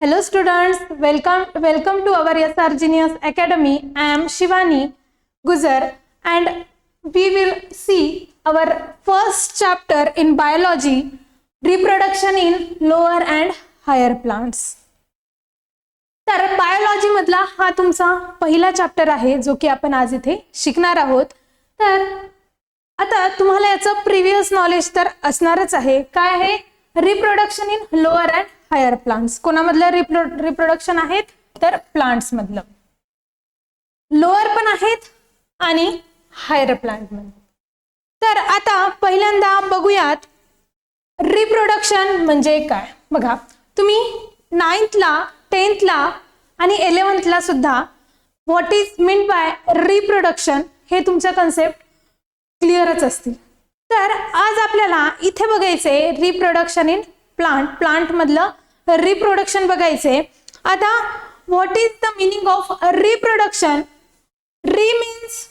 Hello students, welcome to our SR Genius Academy. I am Shivani Guzar and we will see our first chapter in biology, reproduction in lower and higher plants. तर biology मधला हा तुमचा पहिला chapter आहे जो की आपण आज इथे शिकणार आहोत. तर आता तुम्हाला याचं प्रिव्हियस नॉलेज तर असणारच आहे. काय आहे? Reproduction in lower and higher plants. कोणामधलं रिप्रोडक्शन आहेत? तर प्लांट्स मधलं. लोअर पण आहेत आणि हायर प्लांट मधलं. तर आता पहिल्यांदा बघूयात रिप्रोडक्शन म्हणजे काय. बघा, तुम्ही 9th ला 10th ला आणि 11th ला सुद्धा what is mean by reproduction हे तुमच्या कन्सेप्ट क्लिअरच असतील. तर आज आपल्याला इथे बघायचे रिप्रोडक्शन इन प्लांट मधलं रिप्रोडक्शन बघायचे. आता what is the meaning of reproduction? Re means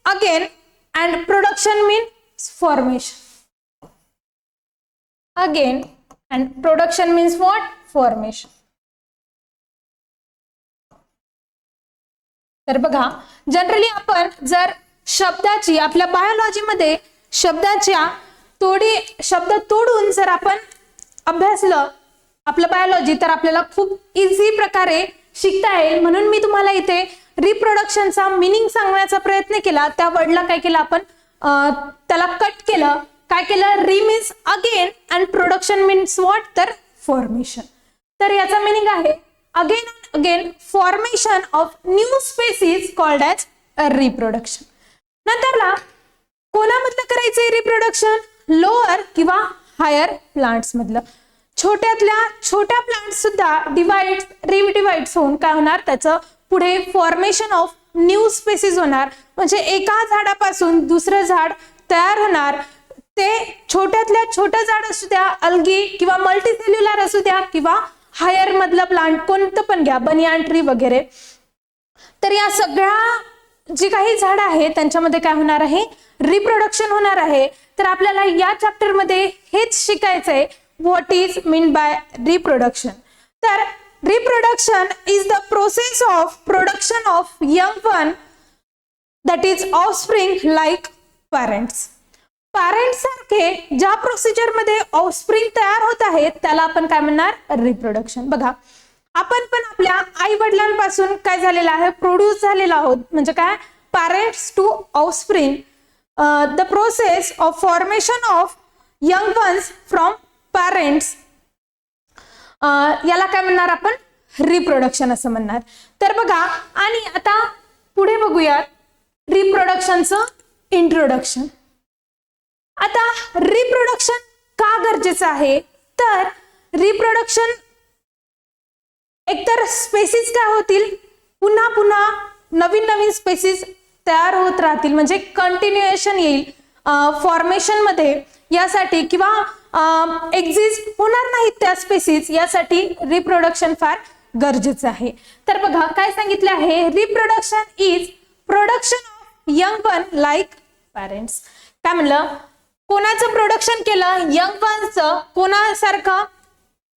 again and production means formation. Again and production means what? Formation. तर बघा, जनरली आपण जर शब्दाची आपल्या बायोलॉजीमध्ये शब्दाच्या शब्द तोडून जर आपण अभ्यासलं आपलं बायोलॉजी तर आपल्याला खूप इझी प्रकारे शिकता येईल. म्हणून मी तुम्हाला इथे रिप्रोडक्शनचा मीनिंग सांगण्याचा प्रयत्न केला. त्या वर्डला काय केलं आपण? त्याला कट केलं. काय केलं? Re means again and production means what? तर फॉर्मेशन. तर याचा मीनिंग आहे again and again formation of new species called as reproduction. नंतरला कोणामधलं करायचंय रिप्रोडक्शन? लोअर किंवा हायर प्लांट्स मधलं. छोट्यातल्या छोट्या प्लांट सुद्धा रिडिवाइड्स होऊन काय होणार? त्याचं पुढे फॉर्मेशन ऑफ न्यू स्पेसीज होणार. म्हणजे एका झाडापासून दुसरं झाड तयार होणार. ते छोट्यातल्या छोटं झाड असू द्या, अल्गी किंवा मल्टीसेल्युलर असू द्या किंवा हायर मधलं प्लांट कोणतं पण घ्या, बनियान ट्री वगैरे. तर या सगळ्या जी काही झाडं आहेत त्यांच्यामध्ये काय होणार आहे? रिप्रोडक्शन होणार आहे. तर आपल्याला या चॅप्टर मध्ये हेच शिकायचंय what is mean by reproduction. तर reproduction is the process of production of young one that is offspring like parents. Parents सारखे ज्या प्रोसिजर मध्ये ऑफस्प्रिंग तयार होत आहेत त्याला आपण काय म्हणणार? रिप्रोडक्शन. बघा, आपण पण आपल्या आई वडिलांपासून काय झालेलं आहे? प्रोड्यूस झालेला आहोत. म्हणजे काय? Parents to offspring, the process of formation of young ones from parents, याला काय म्हणणार आपण? रिप्रोडक्शन असं म्हणणार. तर बघा, आणि आता पुढे बघूयात रिप्रोडक्शनचं इंट्रोडक्शन. आता रिप्रोडक्शन का गरजेचं आहे? तर रिप्रोडक्शन एकतर स्पेसीज काय होतील? पुन्हा पुन्हा नवीन स्पेसीज तयार होत राहतील. म्हणजे कंटिन्युएशन येईल फॉर्मेशन मध्ये. यासाठी किंवा एक्झिस्ट होणार नाहीत त्या स्पेसीज, यासाठी रिप्रोडक्शन फार गरजेचं आहे. तर बघा काय सांगितलं आहे? Reproduction is production of young one like parents. काय म्हणलं? कोणाचं प्रोडक्शन केलं? यंग वन्सचं. कोणासारखं?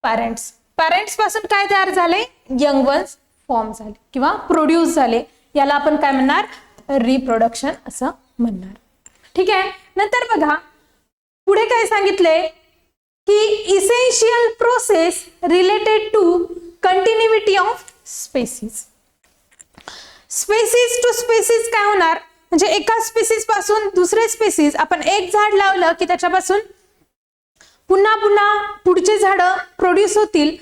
पॅरेंट्स. पॅरेंट्स पासून काय तयार झाले? यंग वन्स फॉर्म झाले किंवा प्रोड्यूस झाले. याला आपण काय म्हणणार? रिप्रोडक्शन असं म्हणणार. ठीक आहे. नंतर बघा पुढे काय सांगितले की essential process related to continuity of species. Species to species काय होणार? म्हणजे एका स्पेसीज पासून दुसरे स्पेसीज, आपण एक झाड लावलं की त्याच्यापासून पुन्हा पुढचे झाड प्रोड्यूस होतील.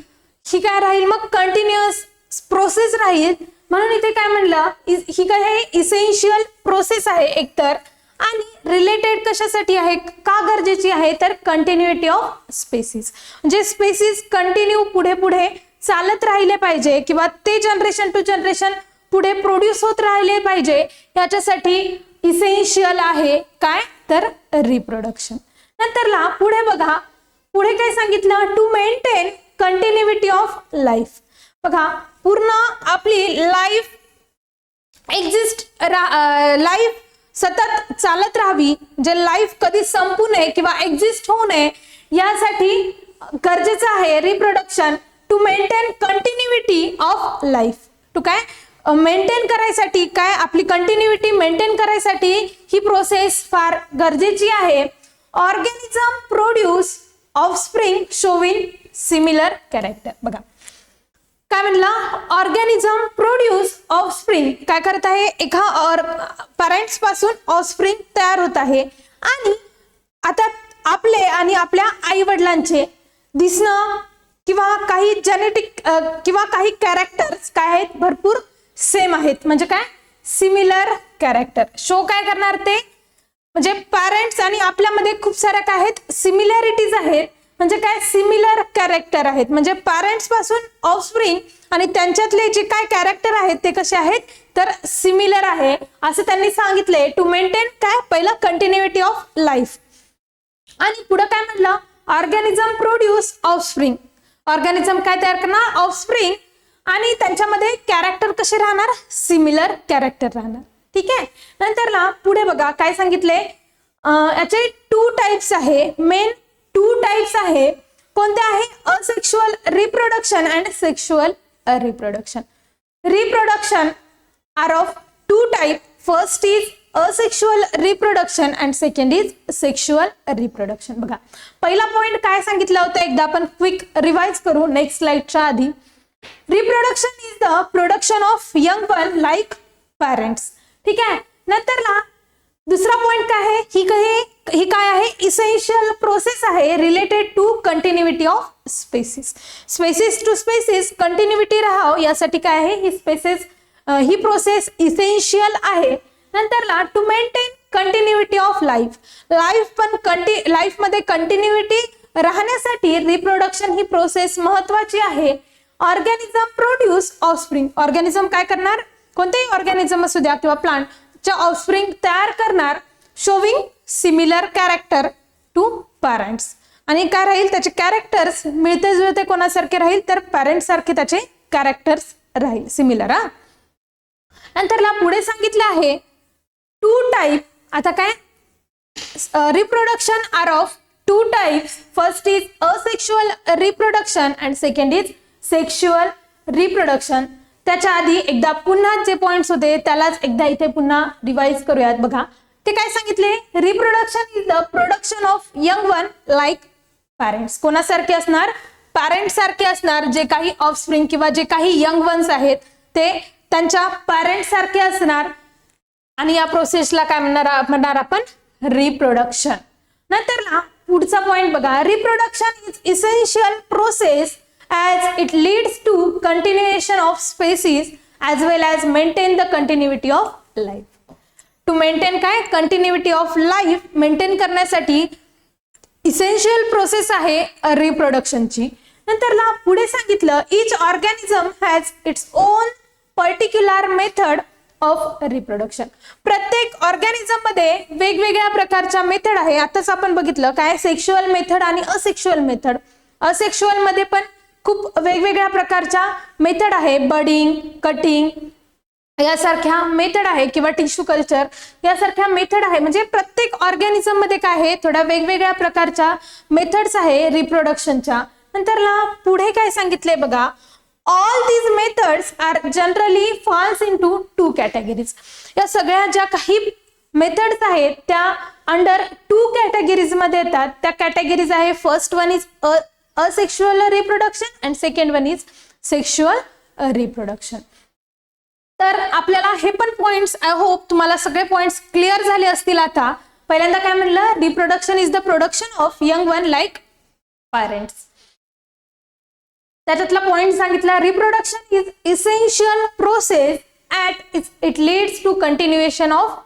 ही काय राहील? मग कंटिन्युअस प्रोसेस राहील. म्हणून इथे काय म्हणलं? ही काय आहे? इसेन्शियल प्रोसेस आहे एकतर. आणि रिलेटेड कशासाठी आहे? का गरजेची आहे? तर कंटिन्युइटी ऑफ स्पेसीज. म्हणजे स्पेसीज कंटिन्यू पुढे चालत राहिले पाहिजे किंवा ते जनरेशन टू जनरेशन पुढे प्रोड्यूस होत राहिले पाहिजे. याच्यासाठी इसेन्शियल आहे काय? तर रिप्रोडक्शन. नंतरला पुढे बघा, पुढे काय सांगितलं? To maintain continuity of life. बघा, पूर्ण आपली लाईफ लाईफ सतत चालत राहावी, जे लाईफ कधी संपू नये किंवा एक्झिस्ट होऊ नये यासाठी गरजेचं आहे reproduction to maintain continuity of life. To काय मेंटेन करायसाठी, काय आपली कंटिन्युइटी मेंटेन करायसाठी ही प्रोसेस फार गरजेची आहे. Organism produce offspring showing similar character. बघा काय म्हणलं, ऑर्गॅनिझम प्रोड्यूस ऑफस्प्रिंग काय करत आहे, एका पॅरेंट्स पासून ऑफस्प्रिंग तयार होत आहे. आणि आता आपले आणि आपल्या आई वडिलांचे दिसणं किंवा काही जेनेटिक किंवा काही कॅरेक्टर्स काय आहेत, भरपूर सेम आहेत. म्हणजे काय सिमिलर कॅरेक्टर शो काय करणार ते, म्हणजे पॅरेंट्स आणि आपल्यामध्ये खूप साऱ्या काय आहेत सिमिलॅरिटीज आहेत. म्हणजे काय सिमिलर कॅरेक्टर आहेत. म्हणजे पॅरेंट्स पासून ऑफस्प्रिंग आणि त्यांच्यातले जे काय कॅरेक्टर आहेत ते कसे आहेत तर सिमिलर आहे असं त्यांनी सांगितले. टू मेंटेन काय पहिलं कंटिन्युइटी ऑफ लाईफ. आणि पुढे काय म्हटलं, ऑर्गॅनिझम प्रोड्यूस ऑफस्प्रिंग. ऑर्गॅनिझम काय तयार करणार ऑफस्प्रिंग आणि त्यांच्यामध्ये कॅरेक्टर कसे राहणार सिमिलर कॅरेक्टर राहणार. ठीक आहे. नंतरला पुढे बघा काय सांगितले, याचे 2 टाइप्स आहे, मेन 2 टाइप्स आहे. कोणते आहे, asexual reproduction and sexual reproduction. Reproduction are of 2 type. First is asexual reproduction and second is sexual reproduction. बघा पहिला पॉइंट काय सांगितलं होतं, एकदा आपण क्विक रिवाइज करू नेक्स्ट स्लाइडच्या आधी. Reproduction is the production of young one like parents. ठीक आहे. नंतरला दुसरा पॉइंट काय आहे, ही काय आहे, इसेन्शियल प्रोसेस आहे related to continuity of species. Species to species continuity राहावं यासाठी काय आहे ही स्पेसिस, ही प्रोसेस इसेन्शियल आहे. नंतरला to maintain continuity of life. Life मध्ये कंटिन्युइटी राहण्यासाठी रिप्रोडक्शन ही प्रोसेस महत्वाची आहे. Organism produce offspring. ऑर्गॅनिझम काय करणार, कोणतेही ऑर्गॅनिझम असू द्या किंवा प्लांट च्या ऑफस्प्रिंग तयार करणार showing similar character to parents. आणि काय राहील त्याचे कॅरेक्टर्स मिळते जुळते कोणासारखे राहील तर पॅरेंट्स सारखे त्याचे कॅरेक्टर्स राहील सिमिलर. नंतरला पुढे सांगितलं आहे 2 टाइप. आता काय reproduction are of 2 types. First is asexual reproduction and second is sexual reproduction. त्याच्या आधी एकदा पुन्हा जे पॉइंट्स होते त्यालाच एकदा इथे पुन्हा रिवाइज करूयात. बघा ते काय सांगितले, reproduction is the production of young one like parents. कोणासारखे असणार, पॅरेंट्स सारखे असणार. जे काही ऑफस्प्रिंग किंवा जे काही यंग वन्स आहेत ते त्यांच्या पॅरेंट्स सारखे असणार. आणि या प्रोसेसला काय म्हणणार आपण रिप्रोडक्शन. नंतरला पुढचा पॉइंट बघा, reproduction is essential process as it leads to continuation of species as well as maintain the continuity of life. To maintain काय continuity of life maintain करण्यासाठी essential process आहे रिप्रोडक्शनची. नंतरला पुढे सांगितलं each organism has its own particular method of reproduction. प्रत्येक organism मध्ये वेगवेगळ्या प्रकारच्या method आहे. आताच आपण बघितलं काय सेक्शुअल मेथड आणि असेक्शुअल मेथड. असेक्शुअल मध्ये पण खूप वेगवेगळ्या प्रकारच्या मेथड आहे, बडिंग, कटिंग यासारख्या मेथड आहे किंवा टिश्यू कल्चर यासारख्या मेथड आहे. म्हणजे प्रत्येक ऑर्गॅनिझम मध्ये काय आहे थोड्या वेगवेगळ्या प्रकारच्या मेथड्स आहे रिप्रोडक्शनच्या. नंतरला पुढे काय सांगितले बघा, all these methods are generally falls into 2 categories. या सगळ्या ज्या काही मेथड्स आहेत त्या अंडर 2 कॅटेगरीज मध्ये येतात. त्या कॅटेगरीज आहे, first one is asexual reproduction and second one is sexual reproduction. तर आपल्याला हे पण पॉइंट्स आय होप तुम्हाला सगळे पॉइंट्स क्लिअर झाले असतील. आता पहिल्यांदा काय म्हणलं, reproduction is the production of young one like parents. त्याच्यातला पॉइंट सांगितला, reproduction is essential process at it leads to continuation of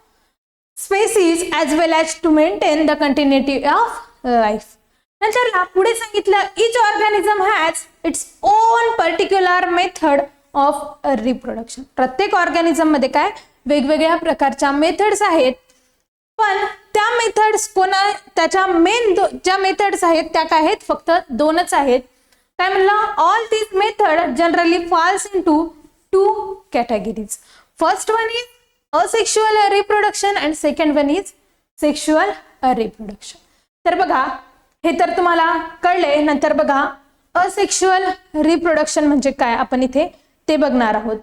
species as well as to maintain the continuity of life. नंतर पुढे सांगितलं, each organism has its own particular method of reproduction. प्रत्येक organism मध्ये काय वेगवेगळ्या प्रकारच्या methods आहेत. पण त्या मेथड्स त्याच्या मेन ज्या मेथड्स आहेत त्या काय आहेत फक्त 2च आहेत. काय म्हणलं, all these method generally falls into 2 categories. First one is asexual reproduction and second one is sexual reproduction. तर बघा हे तर तुम्हाला कळले. नंतर बघा असेक्शुअल रिप्रोडक्शन म्हणजे काय आपण इथे ते बघणार आहोत.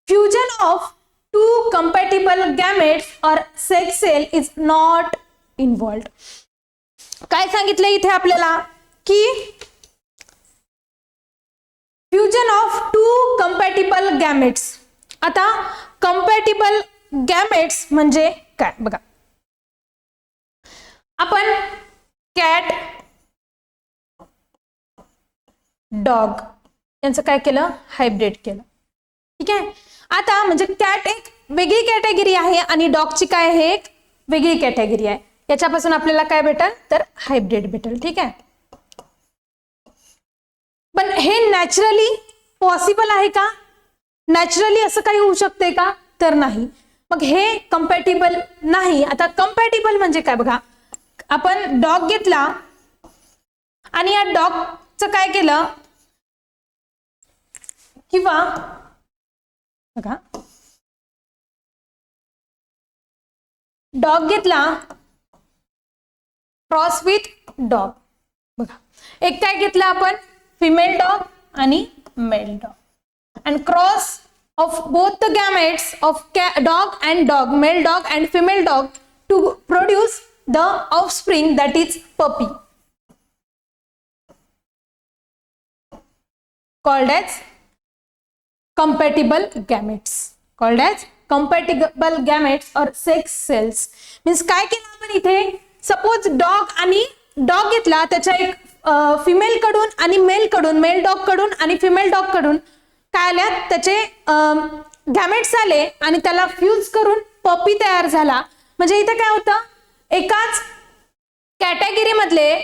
Fusion of two compatible gametes or sex cell is not involved. काय सांगितलं इथे आपल्याला की fusion of two compatible gametes. आता कंपॅटिबल गॅमेट्स म्हणजे काय बघा. आपण कॅट डॉग यांचं काय केलं, हायब्रिड केलं. ठीक आहे. आता म्हणजे कॅट एक वेगळी कॅटेगरी आहे आणि डॉगची काय आहे एक वेगळी कॅटेगरी आहे. याच्यापासून आपल्याला काय भेटेल तर हायब्रिड भेटेल. ठीक आहे. पण हे नॅचरली पॉसिबल आहे का, नॅचरली असं काही होऊ शकते का तर नाही. मग हे कंपॅटिबल नाही. आता कंपॅटिबल म्हणजे काय बघा. आपण डॉग घेतला आणि या डॉगचं काय केलं किंवा बघा डॉग घेतला क्रॉस विथ डॉग. बघा एक काय घेतला आपण फिमेल डॉग आणि mail dog and cross of both the gametes of dog and dog, male dog and female dog to produce the offspring that is puppy, called as compatible gametes, called as compatible gametes or sex cells. means काय केलं आपण इथे, suppose dog आणि dog घेतला, त्याच्या एक female कडून आणि मेल कडून, मेल डॉग कडून आणि फिमेल डॉग कडून काय आल्या, त्याचे गॅमेट्स आले आणि त्याला फ्यूज करून पपी तयार झाला. म्हणजे इथे काय होतं, एकाच कॅटेगरी मधले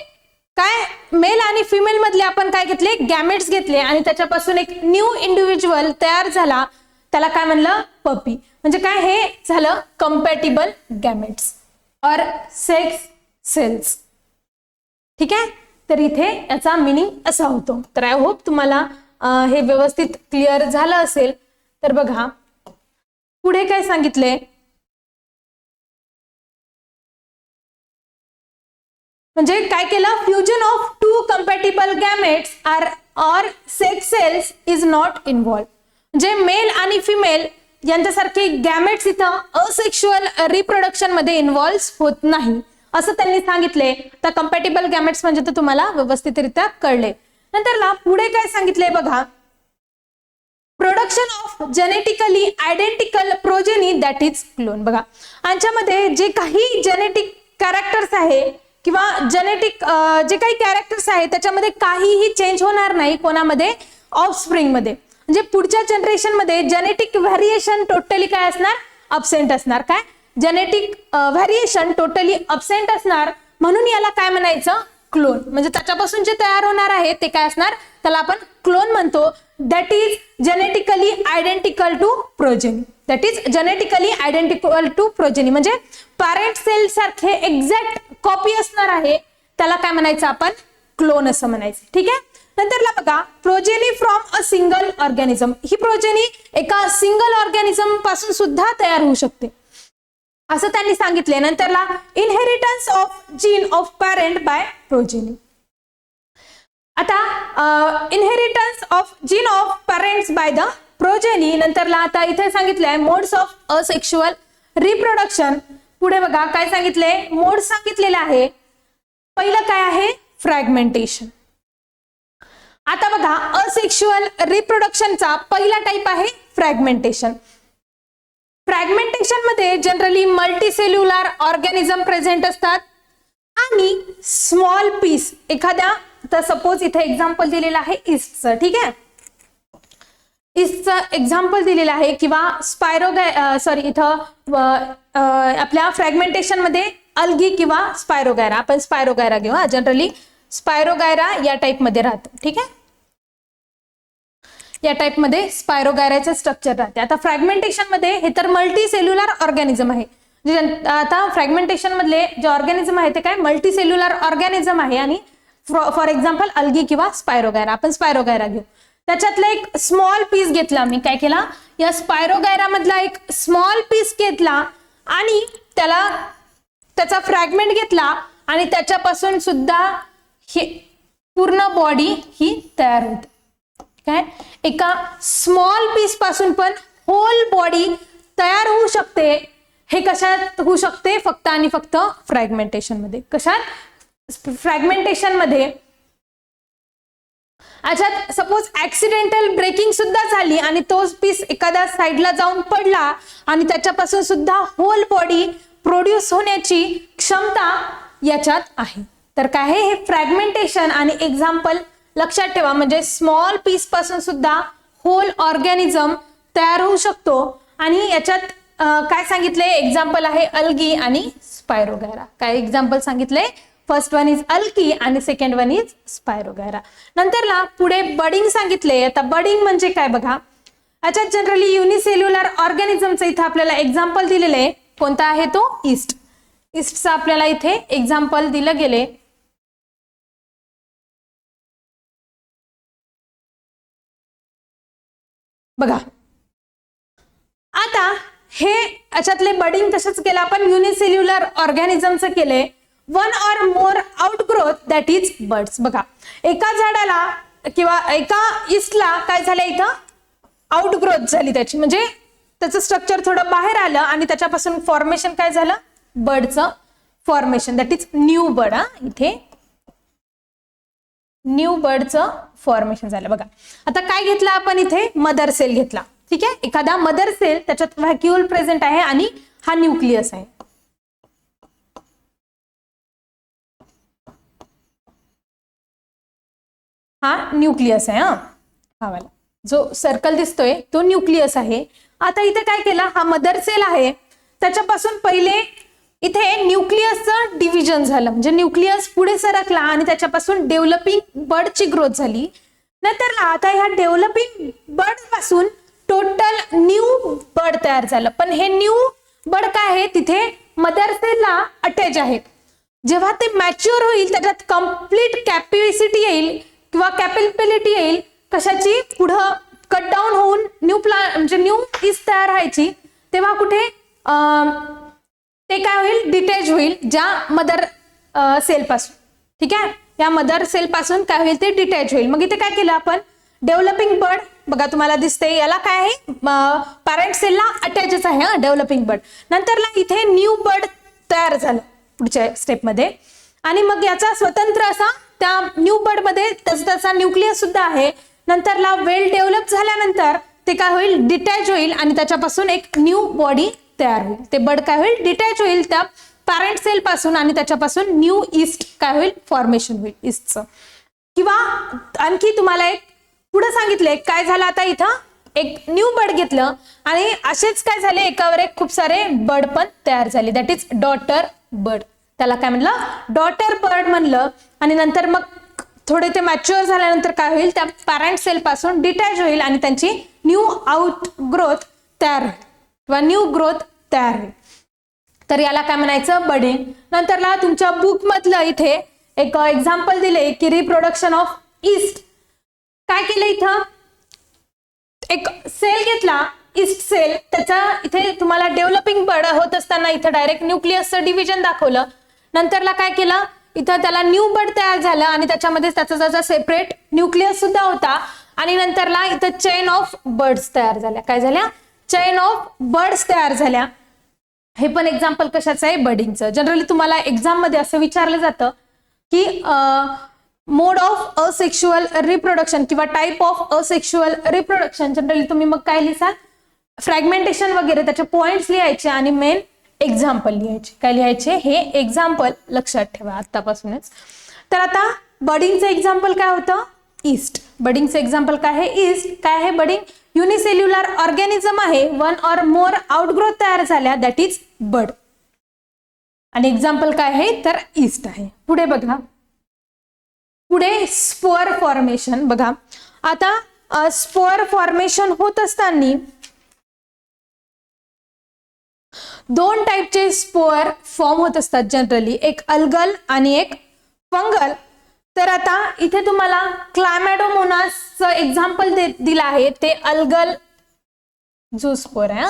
काय मेल आणि फिमेल मधले आपण काय घेतले, गॅमेट्स घेतले आणि त्याच्यापासून एक न्यू इंडिव्हिज्युअल तयार झाला, त्याला काय म्हणलं पपी. म्हणजे काय हे झालं compatible gametes or sex cells. ठीक आहे. तर इथे याचा मीनिंग असा होतो. तर आय होप तुम्हाला हे व्यवस्थित क्लिअर झालं असेल. तर बघा पुढे काय सांगितले, म्हणजे काय केलं, fusion of two compatible gametes are or sex cells is not involve. म्हणजे मेल आणि फिमेल यांच्यासारखे गॅमेट्स इथं असेक्शुअल रिप्रोडक्शन मध्ये इन्व्हॉल्व होत नाही असं त्यांनी सांगितले. तर कंपॅटिबल गॅमेट्स म्हणजे तर तुम्हाला व्यवस्थितरित्या कळले. नंतरला पुढे काय सांगितले बघा, production of genetically identical progeny that is clone. बघा यांच्यामध्ये जे काही जेनेटिक कॅरेक्टर्स आहे किंवा जेनेटिक जे काही कॅरेक्टर्स आहे त्याच्यामध्ये काहीही चेंज होणार नाही कोणामध्ये, ऑफस्प्रिंग मध्ये. म्हणजे पुढच्या जनरेशन मध्ये जेनेटिक व्हॅरिएशन टोटली काय असणार, अब्सेंट असणार. काय जेनेटिक व्हॅरिएशन टोटली अब्सेंट असणार, म्हणून याला काय म्हणायचं क्लोन. म्हणजे त्याच्यापासून जे तयार होणार आहे ते काय असणार, त्याला आपण क्लोन म्हणतो. That is genetically identical to progeny. That is genetically identical to progeny म्हणजे पॅरेंट सेल सारखे एक्झॅक्ट कॉपी असणार आहे, त्याला काय म्हणायचं आपण क्लोन असं म्हणायचं. ठीक आहे. नंतरला बघा progeny from a single organism. ही प्रोजेनी एका सिंगल ऑर्गॅनिझम पासून सुद्धा तयार होऊ शकते असं त्यांनी सांगितले. नंतरला inheritance of gene of parent by progeny. आता inheritance of gene of parents by the progeny. नंतरला आता इथे सांगितलंय मोड्स ऑफ असेक्शुअल रिप्रोडक्शन. पुढे बघा काय सांगितले, मोड सांगितलेले आहे. पहिलं काय आहे, फ्रॅगमेंटेशन. आता बघा असेक्शुअल रिप्रोडक्शनचा पहिला टाइप आहे फ्रॅगमेंटेशन. फ्रॅगमेंटेशन मध्ये जनरली मल्टीसेल्युलर ऑर्गॅनिझम प्रेझेंट असतात आणि स्मॉल पीस एखाद्या, तर सपोज इथे एक्झाम्पल दिलेलं आहे इस्टचं. ठीक आहे. इस्टचं एक्झाम्पल दिलेलं आहे किंवा इथं आपल्या फ्रॅगमेंटेशन मध्ये अल्गी किंवा स्पायरोगायरा. आपण स्पायरोगायरा घेऊ. जनरली स्पायरोगायरा या टाइप मध्ये राहतं. ठीक आहे. या टाइप मध्ये स्पायरोगायराचं स्ट्रक्चर राहते. आता फ्रॅगमेंटेशन मध्ये हे तर मल्टी सेल्युलर ऑर्गॅनिझम आहे. आता फ्रॅगमेंटेशन मधले जे ऑर्गॅनिझम आहे ते काय मल्टी सेल्युलर ऑर्गॅनिझम आहे आणि फॉर एक्झाम्पल अल्गी किंवा स्पायरोगायरा. आपण स्पायरोगायरा घेऊ. त्याच्यातला एक स्मॉल पीस घेतला मी, काय केला, या स्पायरोगायरा मधला एक स्मॉल पीस घेतला आणि त्याचा फ्रॅगमेंट घेतला आणि त्याच्यापासून सुद्धा ही पूर्ण बॉडी ही तयार होते. काय एका स्मॉल पीस पासून पण होल बॉडी तयार होऊ शकते. हे कशात होऊ शकते? फक्त आणि फक्त फ्रॅगमेंटेशन मध्ये. कशात? फ्रॅगमेंटेशन मध्ये. अच्छा, सपोज ऍक्सिडेंटल ब्रेकिंग सुद्धा झाली आणि तोच पीस एखाद्या साईडला जाऊन पडला आणि त्याच्यापासून सुद्धा होल बॉडी प्रोड्यूस होण्याची क्षमता याच्यात आहे. तर काय आहे हे फ्रॅगमेंटेशन. आणि एक्झाम्पल लक्षात ठेवा, म्हणजे स्मॉल पीस पासून सुद्धा होल ऑर्गॅनिझम तयार होऊ शकतो. आणि याच्यात काय सांगितले? एक्झाम्पल आहे अल्गी आणि स्पायरोगैरा. काय एक्झाम्पल सांगितले? फर्स्ट वन इज अल्गी आणि सेकंड वन इज स्पायरोगैरा. नंतरला पुढे बडिंग सांगितले. आता बडिंग म्हणजे काय बघा. अच्छा, जनरली युनिसेल्युलर ऑर्गॅनिझमचं इथे आपल्याला एक्झाम्पल दिलेले आहे. कोणता आहे तो? ईस्ट. ईस्टचा आपल्याला इथे एक्झाम्पल दिलं गेले. बघा आता हे याच्यातले बडिंग तसंच केलं आपण. युनिसेल्युलर ऑर्गॅनिझमचं केले. One or more outgrowth that is birds. बघा एका झाडाला किंवा एका ईस्टला काय झालं? इथं आउटग्रोथ झाली त्याची, म्हणजे त्याचं स्ट्रक्चर थोडं बाहेर आलं आणि त्याच्यापासून फॉर्मेशन काय झालं? बर्डचं formation, that is new bird. इथे न्यू बर्डचं फॉर्मेशन झालं. बघा आता काय घेतलं आपण इथे? मदर सेल घेतला. ठीक आहे, एखादा मदर सेल, त्याच्यात व्हॅक्यूल प्रेझेंट आहे आणि हा न्यूक्लियस आहे. हा न्यूक्लियस आहे. हा वाला जो सर्कल दिसतोय तो न्यूक्लियस आहे. आता इथे काय केलं? हा मदर सेल आहे, त्याच्यापासून पहिले इथे न्यूक्लियसचं डिव्हिजन झालं, म्हणजे न्यूक्लियस पुढे सरकला आणि त्याच्यापासून डेव्हलपिंग बर्डची ग्रोथ झाली. नंतर आता ह्या डेव्हलपिंग बर्ड पासून टोटल न्यू बर्ड तयार झालं. पण हे न्यू बर्ड काय आहे? तिथे मदर सेलला अटॅच आहेत. जेव्हा ते मॅच्युअर होईल, त्याच्यात कम्प्लीट कॅपॅसिटी येईल किंवा कॅपेबिलिटी येईल कशाची? पुढं कट डाऊन होऊन न्यू म्हणजे न्यू ईस्ट तयार व्हायची, तेव्हा कुठे ते काय होईल? डिटॅच होईल ज्या मदर सेल पासून. ठीक आहे, या मदर सेल पासून काय होईल? ते डिटॅच होईल. मग इथे काय केलं आपण? Developing bird. बघा तुम्हाला दिसते याला काय आहे? पॅरेंट सेलला अटॅचच आहे डेव्हलपिंग बर्ड. नंतरला इथे न्यू बर्ड तयार झालं पुढच्या स्टेपमध्ये. आणि मग याचा स्वतंत्र असा त्या न्यू बर्ड मध्ये त्याचा न्यूक्लियस सुद्धा आहे. नंतरला वेल डेव्हलप झाल्यानंतर ते काय होईल? डिटॅच होईल आणि त्याच्यापासून एक न्यू बॉडी तयार होईल. ते बर्ड काय होईल? डिटॅच होईल त्या पॅरेंट सेल पासून आणि त्याच्यापासून न्यू ईस्ट काय होईल? फॉर्मेशन होईल ईस्टचं. किंवा आणखी तुम्हाला एक पुढे सांगितले काय झालं? आता इथं एक न्यू बर्ड घेतलं आणि असेच काय झाले? एकावर एक खूप सारे बर्ड पण तयार झाले, दॅट इज डॉटर बर्ड. त्याला काय म्हणलं? डॉटर बर्ड म्हणलं. आणि नंतर मग थोडे ते मॅच्युअर झाल्यानंतर काय होईल? त्या पॅरेंट सेल पासून डिटॅच होईल आणि त्यांची न्यू आउट ग्रोथ तयार होईल किंवा न्यू ग्रोथ तयार होईल. तर याला काय म्हणायचं? बडिंग. नंतरला तुमच्या बुक मधलं इथे एक एक्झाम्पल दिले की रिप्रोडक्शन ऑफ ईस्ट. काय केलं? इथं एक सेल घेतला, ईस्ट सेल. त्याचा इथे तुम्हाला डेव्हलपिंग बर्ड होत असताना इथं डायरेक्ट न्यूक्लियसचं डिव्हिजन दाखवलं. नंतरला काय केलं? इथं त्याला न्यू बर्ड तयार झालं आणि त्याच्यामध्ये त्याचा सेपरेट न्यूक्लियस सुद्धा होता. आणि नंतरला इथं चेन ऑफ बर्ड्स तयार झाल्या. काय झाल्या? चेन ऑफ बर्ड्स तयार झाल्या. हे पण एक्झाम्पल कशाचं आहे? बडिंगचं. जनरली तुम्हाला एक्झाम मध्ये असं विचारलं जातं की मोड ऑफ असेक्शुअल रिप्रोडक्शन किंवा type of asexual reproduction. Generally तुम्ही मग काय लिहिसाल? फ्रॅगमेंटेशन वगैरे त्याचे पॉइंट्स लिहायचे आणि मेन एक्झाम्पल लिहायचे. काय लिहायचे? हे एक्झाम्पल लक्षात ठेवा आतापासूनच. तर आता बडिंगचं एक्झाम्पल काय होतं? ईस्ट. बडिंगचं एक्झाम्पल काय आहे? ईस्ट. काय आहे बडिंग? युनिसेल्युलर ऑर्गॅनिझम आहे, वन ऑर मोर आउटग्रोथ तयार झाल्या, दॅट इज बर्ड. आणि एक्झाम्पल काय आहे? तर ईस्ट आहे. पुढे बघा, पुढे स्पोअर फॉर्मेशन. बघा आता स्पोअर फॉर्मेशन होत असताना दोन टाईपचे स्पोअर फॉर्म होत असतात जनरली, एक अल्गल आणि एक फंगल. तर आता इथे तुम्हाला क्लामॅडोमोनासचं एक्झाम्पल दिलं आहे, ते अल्गल जो स्पोअर आहे.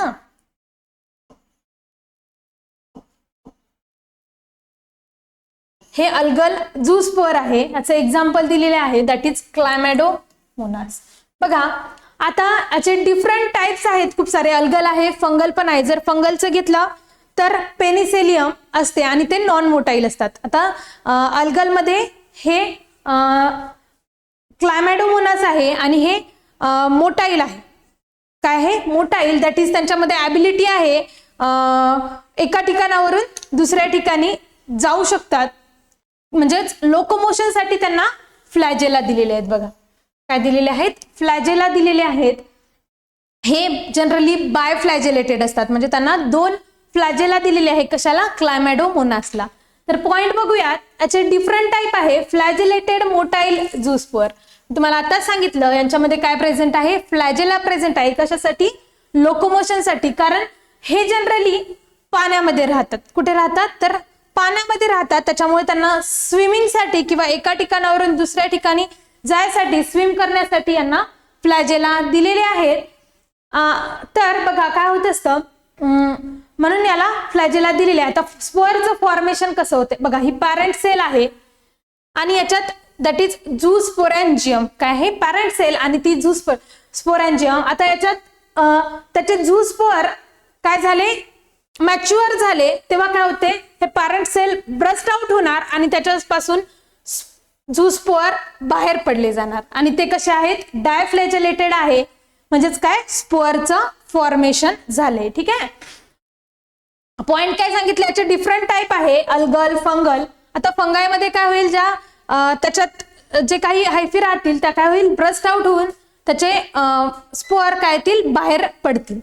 हे अल्गल झूस्पोअर आहे, याचं एक्झाम्पल दिलेले आहे, दॅट इज क्लायमॅडोमोनास. बघा आता याचे डिफरंट टाइप्स आहेत, खूप सारे. अल्गल आहे, फंगल पण आहे. जर फंगलचं घेतलं तर पेनिसेलियम असते आणि ते नॉन मोटाईल असतात. आता अल्गलमध्ये हे क्लायमॅडोमोनास आहे आणि हे मोटाईल आहे. काय आहे? मोटाईल. दॅट इज त्यांच्यामध्ये ॲबिलिटी आहे एका ठिकाणावरून दुसऱ्या ठिकाणी जाऊ शकतात, म्हणजेच लोकोमोशन साठी त्यांना फ्लॅजेला दिलेले आहेत. बघा काय दिलेले आहेत? फ्लॅजेला दिलेले आहेत. हे जनरली बायफ्लॅजेलेटेड असतात, म्हणजे त्यांना 2 फ्लॅजेला दिलेले आहे. कशाला? क्लायमॅडोमोनासला. तर पॉइंट बघूयात. याचे डिफरंट टाइप आहे. फ्लॅजेलेटेड मोटाईल झूस्पोअर. तुम्हाला आता सांगितलं यांच्यामध्ये काय प्रेझेंट आहे? फ्लॅजेला प्रेझेंट आहे. कशासाठी? लोकोमोशन साठी. कारण हे जनरली पाण्यामध्ये राहतात. कुठे राहतात? तर पाण्यामध्ये राहतात. त्याच्यामुळे त्यांना स्विमिंग साठी किंवा एका ठिकाणावरून दुसऱ्या ठिकाणी जायसाठी, स्विम करण्यासाठी यांना फ्लॅजेला दिलेले आहेत. तर बघा काय होत असतं, म्हणून याला फ्लॅजेला दिलेले आहे. आता स्पोअरचं फॉर्मेशन कसं होते बघा. ही पॅरेंट सेल आहे आणि याच्यात दॅट इज झूस्पोरॅन्जियम. काय आहे? पॅरेंट सेल आणि ती झूस्पोरॅन्जियम. आता याच्यात त्याचे झूस्पोअर काय झाले? मॅच्युअर झाले तेव्हा काय होते? हे पॅरेंट सेल ब्रस्ट आउट होणार आणि त्याच्यापासून झूस्पोअर बाहेर पडले जाणार आणि ते कसे आहेत? डायफ्लॅजेलेटेड आहे, म्हणजेच काय? स्पोअरचं फॉर्मेशन झाले. ठीक आहे. पॉइंट काय सांगितले? याचे डिफरंट टाइप आहे, अल्गल, फंगल. आता फंगाईमध्ये काय होईल? ज्या त्याच्यात जे काही हायफी राहतील त्या काय होईल? ब्रस्ट आउट होऊन त्याचे स्पोअर काय येतील? बाहेर पडतील.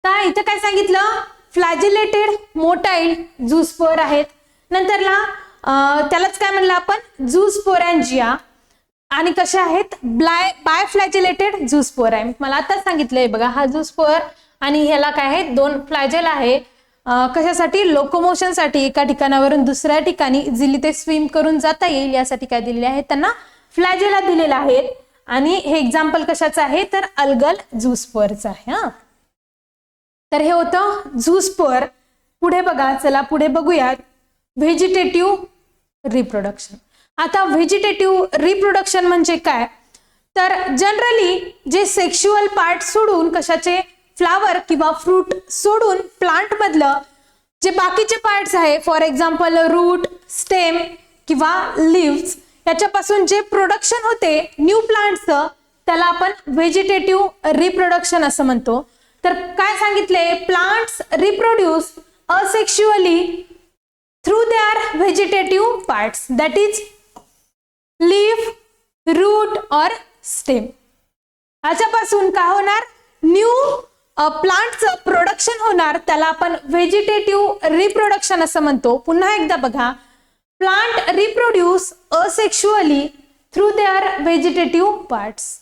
तर इथे काय सांगितलं? फ्लॅजिलेटेड मोटाईल झूस्पोअर आहेत. नंतरला त्यालाच काय म्हणलं आपण? झूस्पोरॅन्जिया. आणि कसे आहेत? बायफ्लॅजिलेटेड झूस्पोअर आहे. मला आता सांगितलंय बघा. हा झूस्पोअर आणि ह्याला काय आहे? 2 फ्लॅजेल आहे. कशासाठी? लोकोमोशन साठी, एका ठिकाणावरून दुसऱ्या ठिकाणी इझिली ते स्विम करून जाता येईल यासाठी काय दिलेले आहे? त्यांना फ्लॅजेला दिलेला आहे. आणि हे एक्झाम्पल कशाचं आहे? तर अल्गल झूस्पोअरचं आहे. हा, तर हे होतं झूस्पोअर. पुढे बघा, चला पुढे बघूयात. Vegetative reproduction. आता व्हेजिटेटिव्ह रिप्रोडक्शन म्हणजे काय? तर जनरली जे सेक्शुअल पार्ट सोडून, कशाचे? फ्लावर किंवा फ्रूट सोडून प्लांट मधलं जे बाकीचे पार्ट्स आहे, फॉर एक्झाम्पल रूट, स्टेम किंवा लिव्स, याच्यापासून जे प्रोडक्शन होते न्यू प्लांटचं, त्याला आपण व्हेजिटेटिव्ह रिप्रोडक्शन असं म्हणतो. तर काय सांगितले? Plants reproduce asexually through their vegetative parts, that is leaf, root और स्टेम. याच्यापासून काय होणार? न्यू प्लांटचं प्रोडक्शन होणार, त्याला आपण व्हेजिटेटिव्ह रिप्रोडक्शन असं म्हणतो. पुन्हा एकदा बघा. Plant reproduce asexually through their vegetative parts.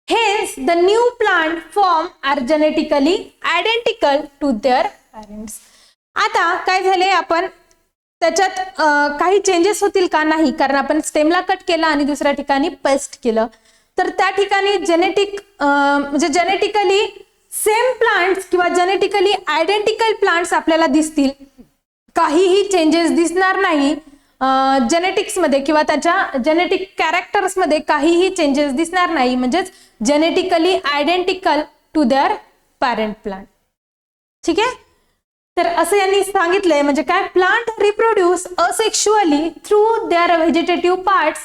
Hence, the new plant form are genetically identical to their parents. आता काय झाले? आपण त्याच्यात काही चेंजेस होतील का? नाही, कारण आपण स्टेमला कट केला आणि दुसऱ्या ठिकाणी पेस्ट केलं. तर त्या ठिकाणी म्हणजे जेनेटिकली सेम प्लांट्स किंवा जेनेटिकली आयडेंटिकल प्लांट्स आपल्याला दिसतील. काहीही चेंजेस दिसणार नाही जेनेटिक्स मध्ये किंवा त्याच्या जेनेटिक कॅरेक्टर्स मध्ये काहीही चेंजेस दिसणार नाही, म्हणजेच genetically identical to their parent plant. ठीक आहे. तर असं यांनी सांगितलंय, म्हणजे काय? Plant reproduce asexually through their vegetative parts.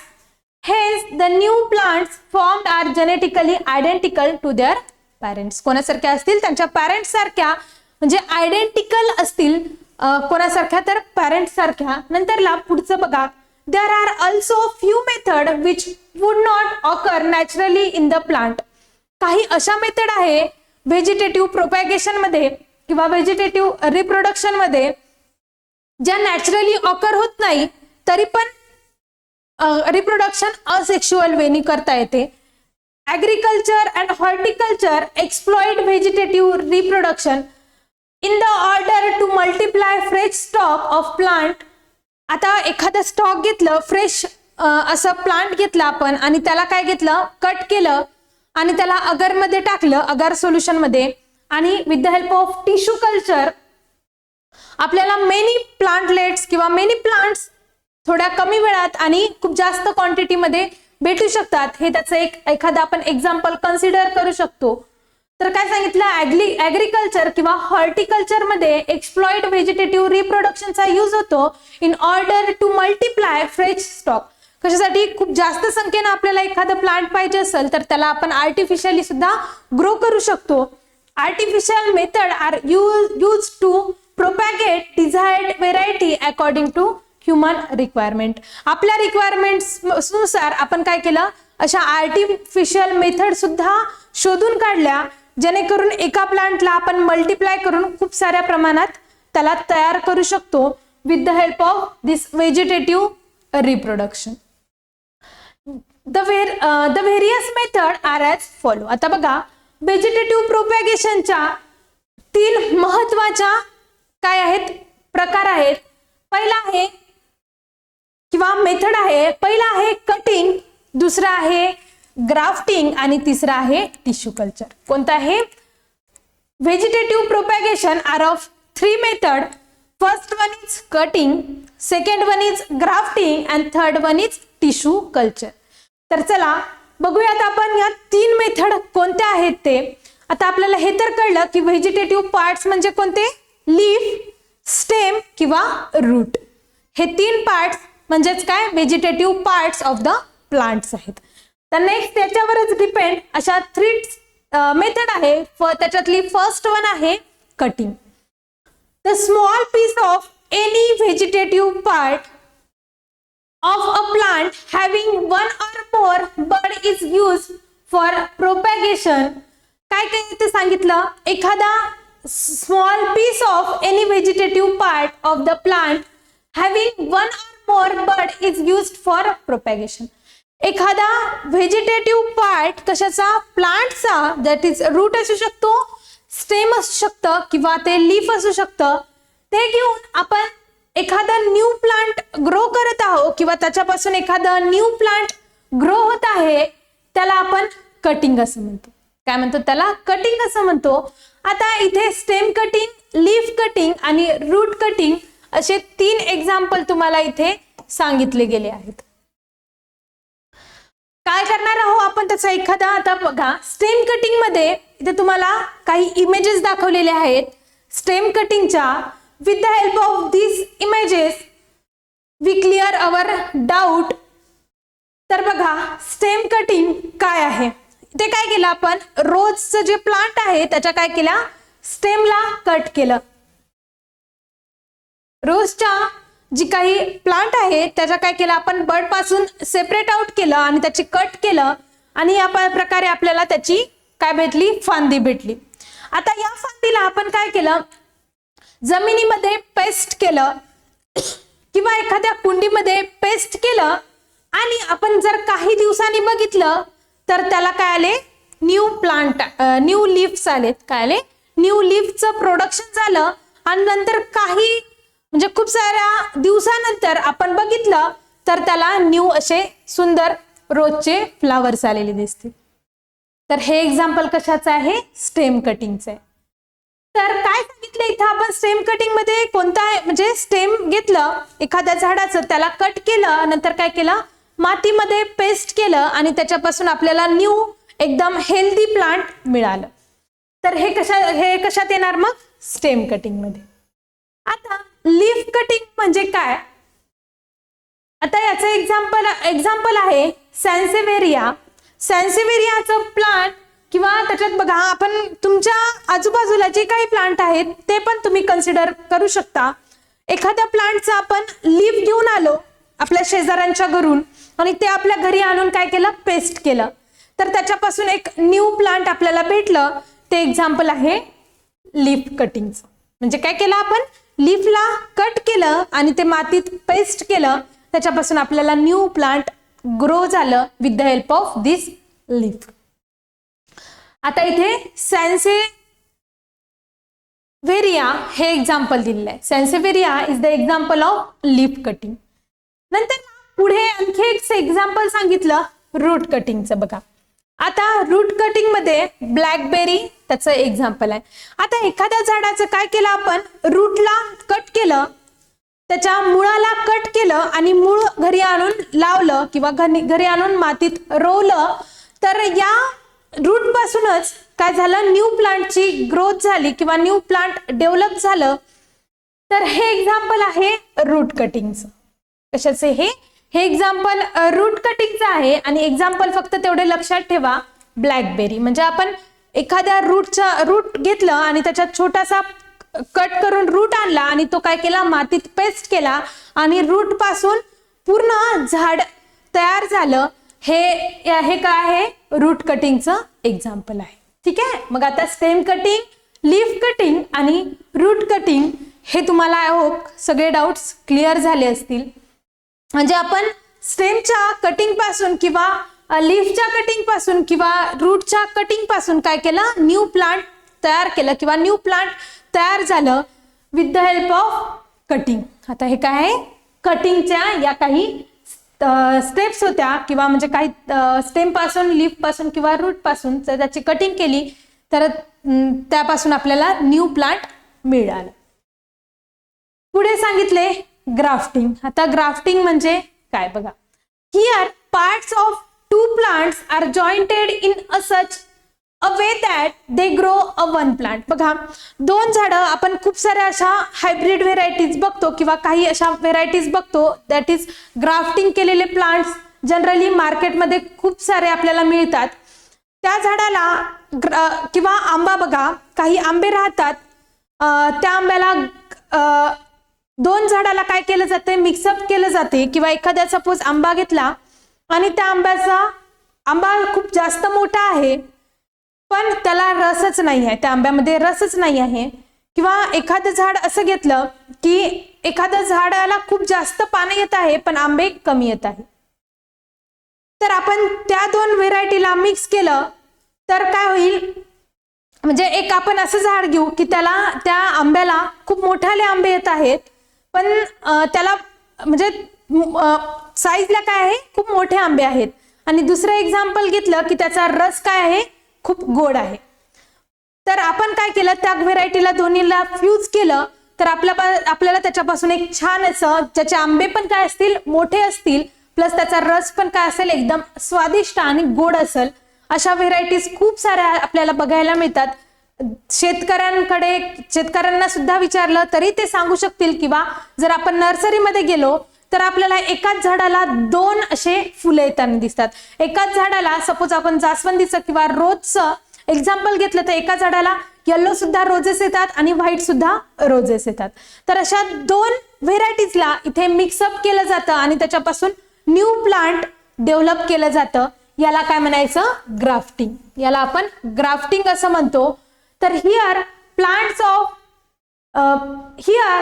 Hence the new plants formed are genetically identical to their parents. कोणासारख्या असतील? त्यांच्या पॅरेंट्स सारख्या, म्हणजे आयडेंटिकल असतील. कोणासारख्या? तर पॅरेंट्स सारख्या. नंतरला पुढचं बघा. There are also few method which would not occur naturally in the plant. काही अशा मेथड आहे व्हेजिटेटिव्ह प्रोपॅगेशन मध्ये किंवा व्हेजिटेटिव्ह रिप्रोडक्शन मध्ये ज्या नॅचरली ऑकर होत नाही, तरी पण रिप्रोडक्शन असेक्शुअल वेनी करता येते. Agriculture and horticulture exploit vegetative reproduction in the order to multiply fresh stock of plant. आता एखादं स्टॉक घेतलं, फ्रेश असं प्लांट घेतलं आपण आणि त्याला काय घेतलं? कट केलं आणि त्याला अगर मध्ये टाकलं, अगर सोल्युशन मध्ये, आणि with the help of tissue culture आपल्याला मेनी प्लांटलेट्स किंवा मेनी प्लांट्स थोड्या कमी वेळात आणि खूप जास्त क्वांटिटीमध्ये भेटू शकतात, हे त्याचं एखादा आपण एक्झाम्पल कन्सिडर करू शकतो. तर काय सांगितलं, ऍग्रिकल्चर किंवा हॉर्टिकल्चर मध्ये एक्सप्लॉइट व्हेजिटेटिव्ह रिप्रोडक्शनचा यूज होतो in order to multiply fresh stock. कशासाठी, खूप जास्त संख्येने आपल्याला एखादं प्लांट पाहिजे असेल तर त्याला आपण आर्टिफिशियली सुद्धा ग्रो करू शकतो. Artificial method are use to propagate desired variety according to human requirement. आपल्या रिक्वायरमेंट्स नुसार आपण काय केलं, अशा आर्टिफिशियल मेथड सुद्धा शोधून काढल्या, जेणेकरून एका प्लांटला आपण मल्टिप्लाय करून खूप साऱ्या प्रमाणात त्याला तयार करू शकतो with the help of this vegetative reproduction. The various method are as follow. आता बघा, व्हेजिटेटिव्ह प्रोपॅगेशनच्या 3 महत्वाच्या काय आहेत, प्रकार आहेत. पहिला आहे किंवा मेथड आहे, पहिला आहे कटिंग, दुसरा आहे ग्राफ्टिंग आणि तिसरा आहे टिश्यू कल्चर. कोणता आहे, vegetative propagation are of 3 method. First one is cutting, second one is grafting and third one is tissue culture. तर चला बघूयात आपण या 3 मेथड कोणत्या आहेत ते. आता आपल्याला हे तर कळलं की व्हेजिटेटिव्ह पार्ट्स म्हणजे कोणते, लीफ, स्टेम किंवा रूट. हे 3 पार्ट्स म्हणजेच काय, vegetative parts of the plants आहेत. तर नेक्स्ट त्याच्यावरच डिपेंड अशा 3 मेथड आहे. त्याच्यातली फर्स्ट वन आहे cutting. The small piece of any vegetative part of a plant having one or more bud is used for propagation. काय काय ते सांगितलं, एखादा small piece of any vegetative part of the plant having one or more bud is used for propagation. एखादा vegetative part कशाचा, प्लांटचा, that is route असू शकतो, stem असू शकतं किंवा ते लीफ असू शकतं, ते घेऊन आपण एखादा न्यू प्लांट ग्रो करत आहोत किंवा त्याच्यापासून एखादा न्यू प्लांट ग्रो होत आहे, त्याला आपण कटिंग असं म्हणतो. काय म्हणतो, त्याला कटिंग असं म्हणतो. आता इथे स्टेम कटिंग, लीफ कटिंग आणि रूट कटिंग असे 3 एक्झाम्पल तुम्हाला इथे सांगितले गेले आहेत. काय करणार आहोत आपण त्याचा एखादा, आता बघा स्टेम कटिंग मध्ये इथे तुम्हाला काही इमेजेस दाखवलेले आहेत stem कटिंगच्या. With the help of these images, we clear our doubt. तर बघा स्टेम कटिंग काय आहे, ते काय केलं आपण, रोजचं जे प्लांट आहे त्याच्या काय केल्या, स्टेमला कट केलं. रोजच्या जी काही प्लांट आहे त्याच्या काय केलं आपण, बड पासून सेपरेट आउट केलं आणि त्याची कट केलं आणि या प्रकारे आपल्याला त्याची काय भेटली, फांदी भेटली. आता या फांदीला आपण काय केलं, जमिनीमध्ये पेस्ट केलं किंवा एखाद्या कुंडीमध्ये पेस्ट केलं आणि आपण जर काही दिवसांनी बघितलं तर त्याला काय आले, न्यू प्लांट, न्यू लीव्स आलेत. काय आले, न्यू लीफचं प्रोडक्शन झालं आणि नंतर काही म्हणजे खूप साऱ्या दिवसानंतर आपण बघितलं तर त्याला न्यू असे सुंदर रोजचे फ्लावर्स आलेले दिसतील. तर हे एक्झाम्पल कशाचं आहे, स्टेम कटिंगचं आहे. तर काय सांगितलं इथं आपण, स्टेम कटिंग मध्ये कोणता आहे, म्हणजे स्टेम घेतलं एखाद्या झाडाचं, त्याला कट केलं, नंतर काय केलं, मातीमध्ये पेस्ट केलं आणि त्याच्यापासून आपल्याला न्यू एकदम हेल्दी प्लांट मिळालं. तर हे कशात येणार मग, स्टेम कटिंग मध्ये. आता लीफ कटिंग म्हणजे काय, आता याचं एक्झाम्पल आहे सॅन्सेवेरिया. सॅन्सेवेरियाचं प्लांट किंवा त्याच्यात बघा आपण तुमच्या आजूबाजूला जे काही प्लांट आहेत ते पण तुम्ही कन्सिडर करू शकता. एखाद्या प्लांटचा आपण लीफ घेऊन आलो आपल्या शेजाऱ्यांच्या घरून आणि ते आपल्या घरी आणून काय केलं, पेस्ट केलं, तर त्याच्यापासून एक न्यू प्लांट आपल्याला भेटलं. ते एक्झाम्पल आहे लीफ कटिंगचं. म्हणजे काय केलं आपण, लीफला कट केलं आणि ते मातीत पेस्ट केलं, त्याच्यापासून आपल्याला न्यू प्लांट ग्रो झालं with the help of this leaf. आता इथे सॅन्सेवेरिया हे एक्झाम्पल दिलेलं आहे. Sansevieria is the example of leaf cutting. नंतर पुढे आणखी एक एक्झाम्पल सांगितलं रूट कटिंगचं. बघा आता रूट कटिंग मध्ये ब्लॅकबेरी त्याचं एक्झाम्पल आहे. आता एखाद्या झाडाचं काय केलं आपण, रूटला कट केलं त्याच्या मुळाला कट केलं आणि मूळ घरी आणून लावलं किंवा घरी आणून मातीत रोवलं, तर या रूट पासूनच काय झालं, न्यू प्लांटची ग्रोथ झाली किंवा न्यू प्लांट डेव्हलप झालं. तर हे एक्झाम्पल आहे रूट कटिंगचं. कशाचे हे एक्झाम्पल रूट कटिंगचं आहे. आणि एक्झाम्पल फक्त तेवढे लक्षात ठेवा, ब्लॅकबेरी. म्हणजे आपण एखाद्या रूट घेतलं आणि त्याच्यात छोटासा कट करून रूट आणला आणि तो काय केला, मातीत पेस्ट केला आणि रूट पासून पूर्ण झाड तयार झालं. हे काय आहे, रूट कटिंगचं एक्झाम्पल आहे. ठीक आहे. मग आता स्टेम कटिंग, लीफ कटिंग आणि रूट कटिंग हे तुम्हाला आय होप सगळे डाऊट्स क्लिअर झाले असतील. म्हणजे आपण स्टेमच्या कटिंग पासून किंवा लीफच्या कटिंग पासून किंवा रूटच्या कटिंग पासून काय केलं, न्यू प्लांट तयार केलं किंवा न्यू प्लांट तयार झालं with the help of cutting. आता हे काय आहे, कटिंगच्या या काही स्टेप्स होत्या किंवा म्हणजे काही स्टेम पासून, लीफ पासून किंवा रूट पासून जर त्याची कटिंग केली तर त्यापासून आपल्याला न्यू प्लांट मिळालं. पुढे सांगितले ग्राफ्टिंग. आता ग्राफ्टिंग म्हणजे काय बघा, here parts of two plants are jointed in a such a way that they grow a one plant. बघा, दोन झाडं आपण खूप साऱ्या अशा हायब्रिड व्हेरायटीज बघतो किंवा काही अशा व्हेरायटीज बघतो, दॅट इज ग्राफ्टिंग केलेले प्लांट्स जनरली मार्केटमध्ये खूप सारे आपल्याला मिळतात. त्या झाडाला किंवा आंबा बघा, काही आंबे राहतात, त्या आंब्याला दोन झाडाला काय केलं जाते, मिक्सअप केलं जाते. किंवा एखाद्या सपोज आंबा घेतला आणि त्या आंबा खूप जास्त मोठा आहे पण त्याला रसच नाही आहे, त्या आंब्यामध्ये रसच नाही आहे. किंवा एखादं झाड असं घेतलं की एखाद्या झाडाला खूप जास्त पाणी येत आहे पण आंबे कमी येत आहे, तर आपण त्या दोन व्हेरायटीला मिक्स केलं तर काय होईल, म्हणजे एक आपण असं झाड घेऊ की त्या आंब्याला खूप मोठाले आंबे येत आहेत पण त्याला म्हणजे साईजला काय आहे, खूप मोठे आंबे आहेत. आणि दुसरं एक्झाम्पल घेतलं की त्याचा रस काय आहे, खूप गोड आहे. तर आपण काय केलं, त्या व्हेरायटीला दोन्हीला फ्यूज केलं तर आपल्याला त्याच्यापासून एक छान असं, ज्याचे आंबे पण काय असतील, मोठे असतील, प्लस त्याचा रस पण काय असेल, एकदम स्वादिष्ट आणि गोड असेल, अशा व्हेरायटीज खूप साऱ्या आपल्याला बघायला मिळतात. शेतकऱ्यांना सुद्धा विचारलं तरी ते सांगू शकतील. किंवा जर आपण नर्सरीमध्ये गेलो तर आपल्याला एकाच झाडाला दोन असे फुले येताना दिसतात. एकाच झाडाला सपोज आपण जास्वंदीचं किंवा रोजचं एक्झाम्पल घेतलं तर एका झाडाला येलो सुद्धा रोजेस येतात आणि व्हाईट सुद्धा रोजेस येतात. तर अशा दोन व्हेरायटीजला इथे मिक्सअप केलं जातं आणि त्याच्यापासून न्यू प्लांट डेव्हलप केलं जातं. याला काय म्हणायचं, ग्राफ्टिंग. याला आपण ग्राफ्टिंग असं म्हणतो. तर here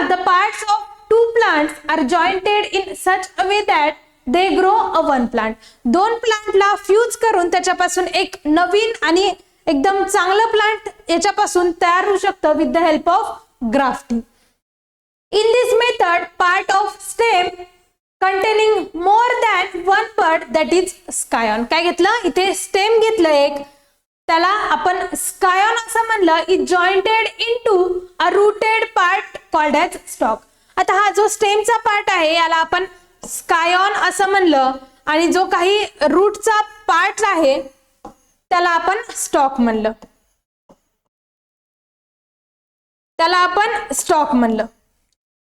the parts of two plants are jointed in such a way that they grow a one plant. दोन प्लांटला फ्यूज करून त्याच्यापासून एक नवीन आणि एकदम चांगलं प्लांट याच्यापासून तयार होऊ शकतं with the help of grafting. In this method part of stem containing more than one bud that is scion. काय घेतलं इथे, स्टेम घेतलं एक, त्याला आपण स्कायॉन असं म्हणलं, is jointed into a rooted part called age stock. आता हा जो स्टेमचा पार्ट आहे याला आपण स्कायॉन असं म्हणलं आणि जो काही रूटचा पार्ट आहे त्याला आपण स्टॉक म्हणलं,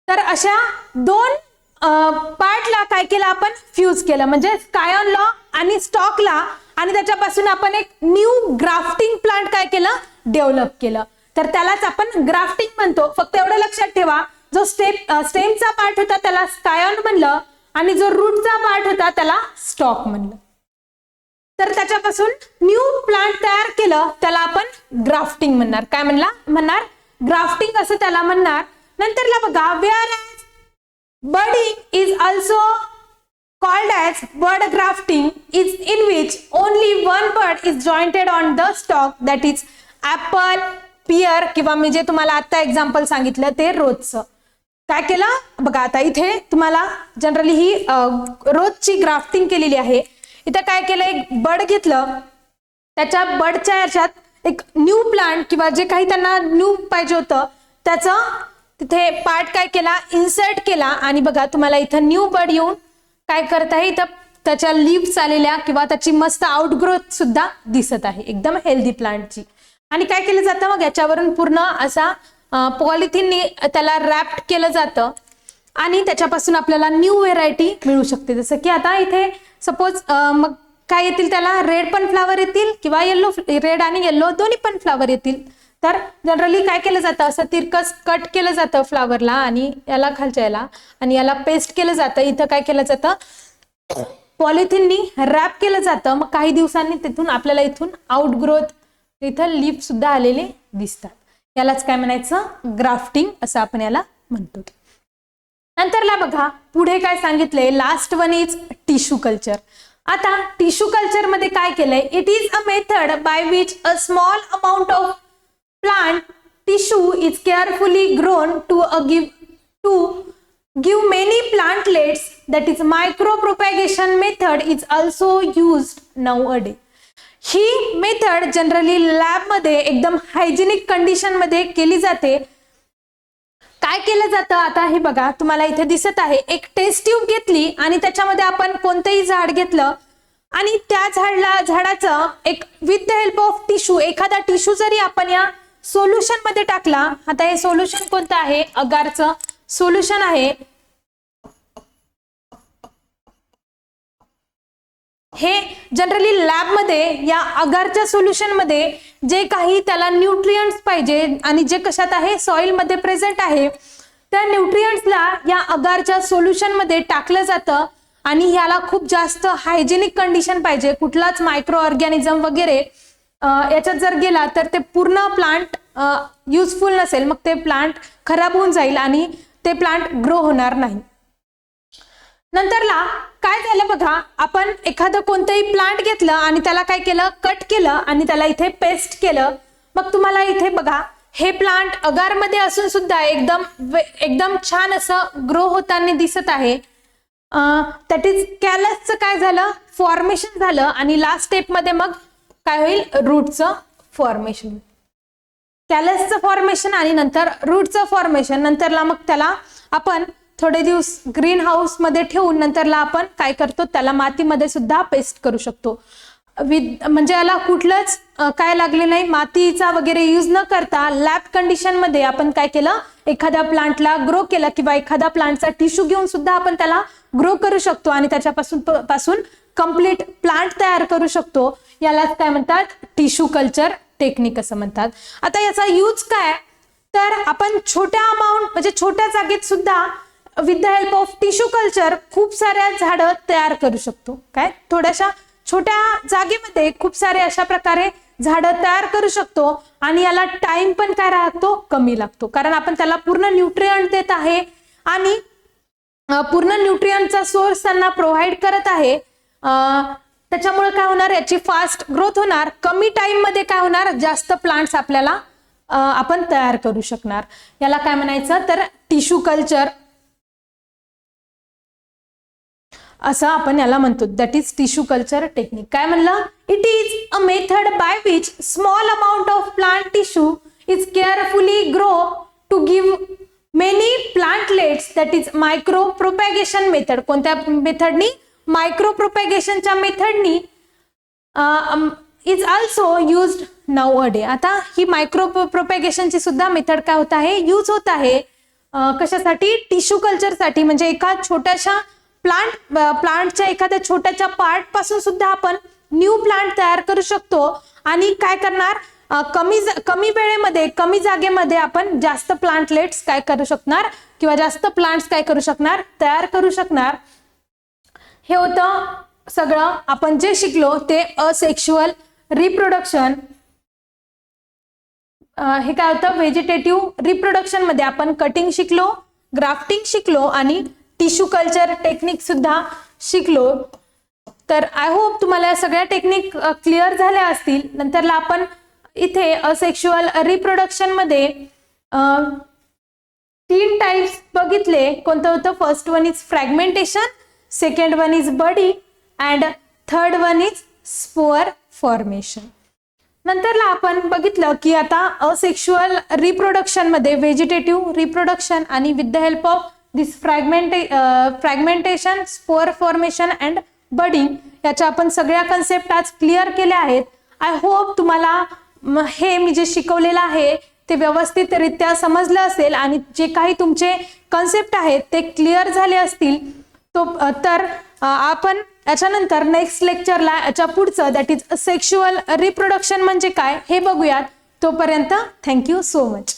तर अशा दोन पार्टला काय केलं आपण, फ्यूज केलं. म्हणजे स्कायॉनला आणि स्टॉकला, आणि त्याच्यापासून आपण एक न्यू ग्राफ्टिंग प्लांट काय केलं, डेव्हलप केलं. तर त्यालाच आपण ग्राफ्टिंग म्हणतो. फक्त एवढं लक्षात ठेवा, जो स्टेमचा पार्ट होता त्याला स्कायॉन म्हणलं आणि जो रूटचा पार्ट होता त्याला स्टॉक म्हणलं. तर त्याच्यापासून न्यू प्लांट तयार केलं त्याला आपण ग्राफ्टिंग म्हणणार. काय म्हणणार ग्राफ्टिंग असं त्याला म्हणणार. नंतरला बघा, where budding is also called as bud grafting is in which only one bud is jointed on the stalk, that is apple, pear किंवा मी जे तुम्हाला आता एक्झाम्पल सांगितलं ते रोजचं. काय केलं बघा, आता इथे तुम्हाला जनरली ही रोजची ग्राफ्टिंग केलेली आहे. इथे काय केलं, एक बड घेतलं, त्याच्या बडच्या याच्यात एक न्यू प्लांट किंवा जे काही त्यांना न्यू पाहिजे होतं त्याचं तिथे पार्ट काय केला, इन्सर्ट केला आणि बघा तुम्हाला इथं न्यू बड येऊन काय करत आहे, इथं त्याच्या लीव्स आलेल्या किंवा त्याची मस्त आउटग्रोथ सुद्धा दिसत आहे, एकदम हेल्दी प्लांटची. आणि काय केलं जातं मग याच्यावरून पूर्ण असा पॉलिथिनने त्याला रॅप्ड केलं जातं आणि त्याच्यापासून आपल्याला न्यू व्हेरायटी मिळू शकते. जसं की आता इथे सपोज मग काय येतील, त्याला रेड पण फ्लावर येतील किंवा येल्लो, रेड आणि येल्लो दोन्ही पण फ्लावर येतील. तर जनरली काय केलं जातं, असं तिरकस कट केलं जातं फ्लावरला आणि याला खालच्या याला आणि याला पेस्ट केलं जातं. इथं काय केलं जातं, पॉलिथिननी रॅप केलं जातं. मग काही दिवसांनी तिथून आपल्याला इथून आउटग्रोथ, इथं लीफ सुद्धा आलेले दिसतात. यालाच काय म्हणायचं, ग्राफ्टिंग असं आपण याला म्हणतो. नंतरला बघा पुढे काय सांगितलंय, last one is tissue culture. आता टिश्यू कल्चर मध्ये काय केलंय, it is a method by which a small amount of plant tissue is carefully grown to give many plantlets. That is micropropagation method is also used nowadays. He method generally lab मध्ये एकदम hygienic condition मध्ये केली जाते. काय केलं जातं, आता हे बघा तुम्हाला इथे दिसत आहे, एक टेस्ट ट्यूब घेतली आणि त्याच्यामध्ये आपण कोणतेही झाड घेतलं आणि त्या झाडाचं एक with the help of tissue, एखादा टिश्यू जरी आपण या सोल्युशन मध्ये टाकला. आता हे सोल्युशन कोणतं आहे, अगारचं सोल्युशन आहे. हे जनरली लॅब मध्ये या अगारच्या सोल्युशन मध्ये जे काही त्याला न्यूट्रिएंट्स पाहिजे आणि जे कशात आहे, सॉइल मध्ये प्रेझेंट आहे, त्या न्यूट्रिएंट्सला या अगारच्या सोल्युशन मध्ये टाकलं जातं आणि याला खूप जास्त हायजेनिक कंडिशन पाहिजे, कुठलाच मायक्रो ऑर्गॅनिझम वगैरे याच्यात जर गेला तर ते पूर्ण प्लांट युजफुल नसेल, मग ते प्लांट खराब होऊन जाईल आणि ते प्लांट ग्रो होणार नाही. नंतरला काय झालं बघा, आपण एखादं कोणतंही प्लांट घेतलं आणि त्याला काय केलं, कट केलं आणि त्याला इथे पेस्ट केलं. मग तुम्हाला इथे बघा हे प्लांट अगारमध्ये असून सुद्धा एकदम छान असं ग्रो होताना दिसत आहे. दॅट इज कॅलसचं काय झालं, फॉर्मेशन झालं आणि लास्ट स्टेप मध्ये मग काय होईल, रूटचं फॉर्मेशन, कॅलसचं फॉर्मेशन आणि नंतर रूटचं फॉर्मेशन. नंतरला मग त्याला आपण थोडे दिवस ग्रीन हाऊस मध्ये ठेवून नंतरला आपण काय करतो, त्याला मातीमध्ये सुद्धा पेस्ट करू शकतो. म्हणजे याला कुठलंच काय लागले नाही, मातीचा वगैरे यूज न करता लॅब कंडिशन मध्ये आपण काय केलं, एखाद्या प्लांटला ग्रो केलं किंवा एखादा प्लांटचा टिश्यू घेऊन सुद्धा आपण त्याला ग्रो करू शकतो आणि त्याच्यापासून कंप्लीट प्लांट तयार करू शकतो. यालाच काय म्हणतात, टिश्यू कल्चर टेक्निक असं म्हणतात. आता याचा यूज काय, तर आपण छोट्या अमाऊंट म्हणजे छोट्या जागेत सुद्धा with the help of tissue culture खूप साऱ्या झाडं तयार करू शकतो. काय थोड्याशा छोट्या जागेमध्ये खूप सारे अशा प्रकारे झाडं तयार करू शकतो आणि याला टाइम पण काय राहतो, कमी लागतो, कारण आपण त्याला पूर्ण न्यूट्रिएंट देत आहे आणि पूर्ण न्यूट्रिएंटचा सोर्स त्यांना प्रोव्हाइड करत आहे. त्याच्यामुळे काय होणार, याची फास्ट ग्रोथ होणार, कमी टाइम मध्ये काय होणार, जास्त प्लांट्स आपल्याला आपण तयार करू शकणार. याला काय म्हणायचं, तर टिश्यू कल्चर असं आपण याला म्हणतो. That is tissue culture technique. काय म्हणलं, it is a method by which small amount of plant tissue is carefully grow to give many plantlets. That is micro propagation method. कोणत्या मेथडनी, मायक्रो प्रोपॅगेशनच्या मेथडनी is also used now a day. आता ही micro प्रोपॅगेशनची सुद्धा method काय होत आहे, यूज होत आहे. कशासाठी, टिश्यू कल्चरसाठी. म्हणजे एका छोट्याशा प्लांटच्या एखाद्या छोट्याच्या पार्ट पासून सुद्धा आपण न्यू प्लांट तयार करू शकतो आणि काय करणार, कमी वेळेमध्ये कमी जागेमध्ये आपण जास्त प्लांटलेट्स काय करू शकणार किंवा जास्त प्लांट्स काय करू शकणार, तयार करू शकणार. हे होतं सगळं आपण जे शिकलो ते असेक्शुअल रिप्रोडक्शन. हे काय होतं, व्हेजिटेटिव्ह रिप्रोडक्शन मध्ये आपण कटिंग शिकलो, ग्राफ्टिंग शिकलो आणि टिश्यू कल्चर टेक्निक सुद्धा शिकलो. तर आय होप तुम्हाला या सगळ्या टेक्निक क्लिअर झाल्या असतील. नंतरला आपण इथे असेक्शुअल रिप्रोडक्शन मध्ये 3 टाइप्स बघितले. कोणतं होतं, first one is fragmentation, second one is buddy and third one is spore formation. नंतरला आपण बघितलं की आता असेक्शुअल रिप्रोडक्शन मध्ये व्हेजिटेटिव्ह रिप्रोडक्शन आणि with the help of this fragmentation, spore formation and budding, याच्या आपण सगळ्या कन्सेप्ट आज क्लिअर केल्या आहेत. आय होप तुम्हाला हे मी जे शिकवलेलं आहे ते व्यवस्थितरित्या समजलं असेल आणि जे काही तुमचे कन्सेप्ट आहेत ते क्लिअर झाले असतील. तर आपण याच्यानंतर नेक्स्ट लेक्चरला याच्या पुढचं दॅट इज सेक्शुअल रिप्रोडक्शन म्हणजे काय हे बघूयात. तोपर्यंत थँक्यू सो मच.